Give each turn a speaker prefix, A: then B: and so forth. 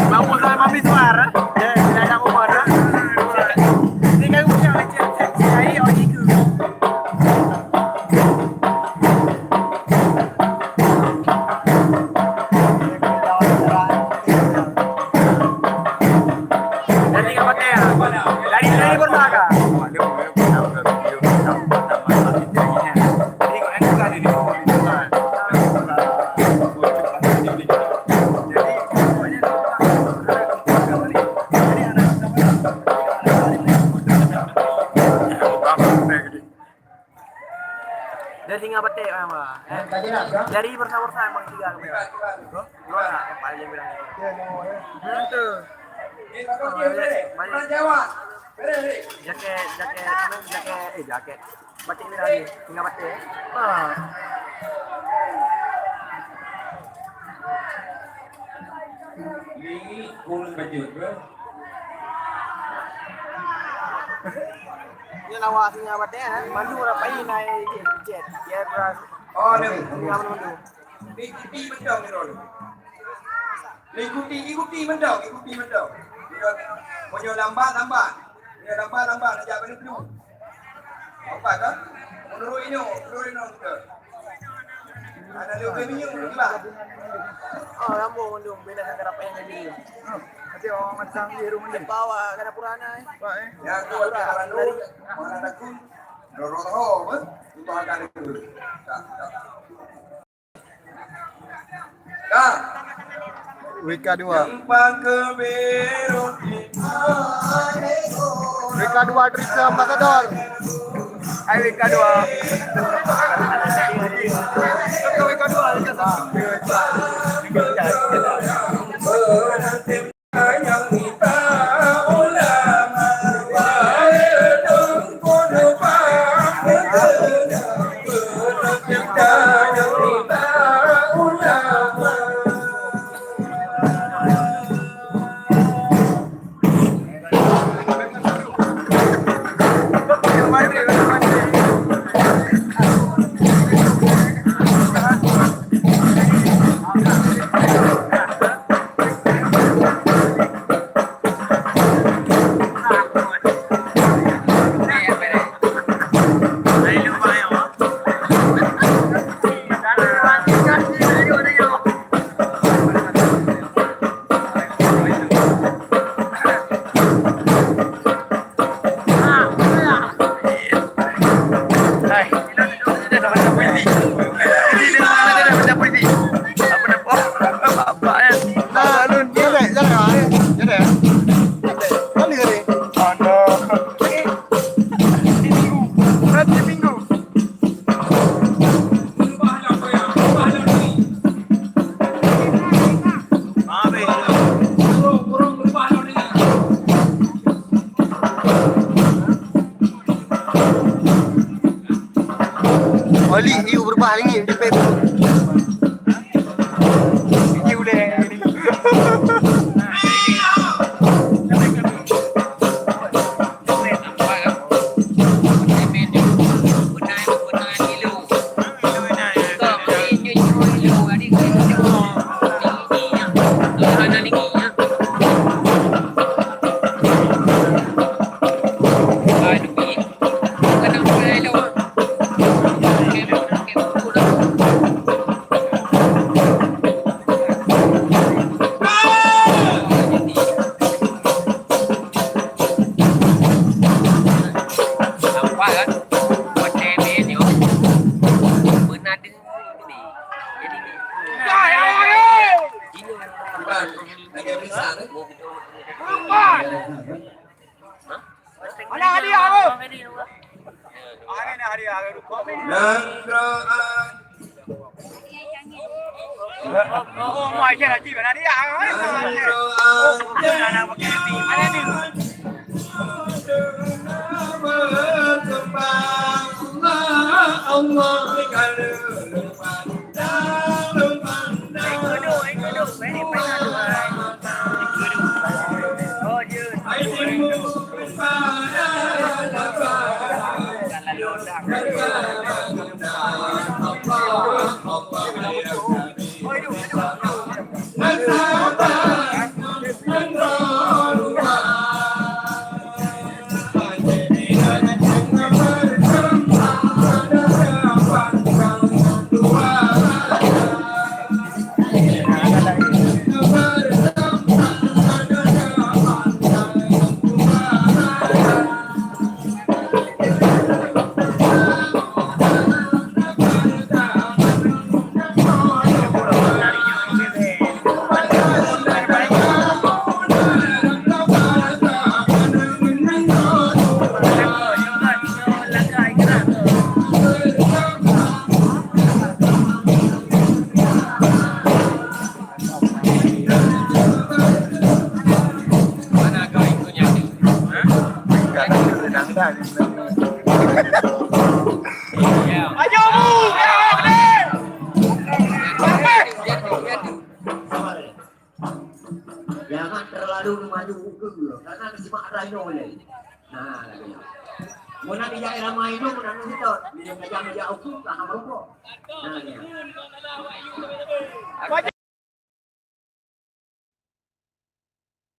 A: Vamos a mami suara. Ya, tidak ada umur. Ini kan punya macam saya orang itu. Jadi apa dia? Dari bernaga. Dari singa batik mah. Dari bersama-sama emang tiga kamera. Bro, yang paling bilang itu. Jaket. Batik ni lagi, singa batik.
B: Ini kurang bajut, bro.
A: Ini lawa singa batik kan. Mandu rapai naik jet. Dia beras.
B: Oh, ni.
A: Singa mandu.
B: Ikuti mendong ni rol. Ikuti mendong. Punya lambat. Dia lambat nak jaga dulu. Apa kan? Menurut ini kita. Ada lebih minyak lah.
A: Oh, lambung mendung beda dengan rapai yang lagi. Nanti orang macam di rumah dia bawa kana purana
B: Ya, aku ada dulu. Mana aku? Roro, itu akan itu. Dah.
A: WK2.
B: Jempang ke biru.
A: WK2 Drisa Ambassador. Hai WK2. WK2
B: yang kita ulama kita yang kita ulama
A: Oli, you berubah lagi di Facebook. Ini udah ini. Mana hadiah aku?
B: Nangkraan
A: Ngoài kia là chỉ phải là đi à? Là một cái gì mà nên
B: ông ơi cả
A: anh cứ được mấy điểm mấy là được rồi chứ
B: hãy tìm mua cái pha
A: là lộn đã ôi đủ
C: Jangan terlalu maju ke karena simak rhino ni. Nah, lagi. Mau nak dia ramai tu, mau nak kita dia ngajak aku lah hampa. Nah, dia.